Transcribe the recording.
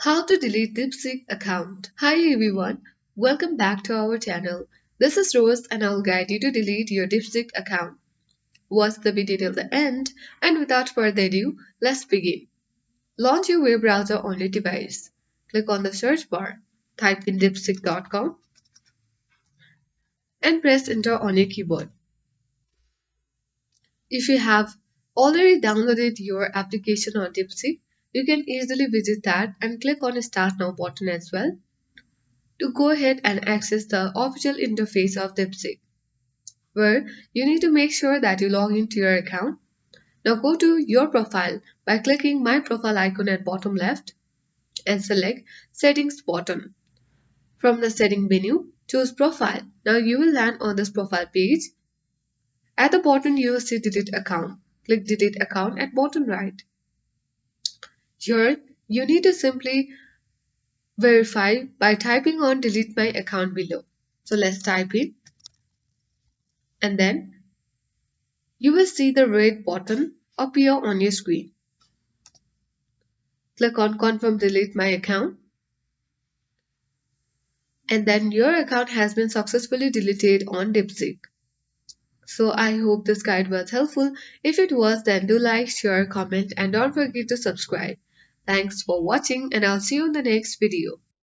How to delete Deepseek account. Hi everyone, welcome back to our channel. This is Rose and I'll guide you to delete your Deepseek account. Watch the video till the end and without further ado, let's begin. Launch your web browser on your device. Click on the search bar, type in deepseek.com and press enter on your keyboard. If you have already downloaded your application on Deepseek, you can easily visit that and click on the Start Now button as well to go ahead and access the official interface of Deepseek, where you need to make sure that you log into your account. Now go to your profile by clicking my profile icon at bottom left and select settings button. From the setting menu, choose profile. Now you will land on this profile page. At the bottom you will see delete account. Click delete account at bottom right. Here you need to simply verify by typing on delete my account below. So let's type in and then you will see the red button appear on your screen. Click on confirm delete my account and then your account has been successfully deleted on Deepseek. So I hope this guide was helpful. If it was, then do like, share, comment and don't forget to subscribe. Thanks for watching and I'll see you in the next video.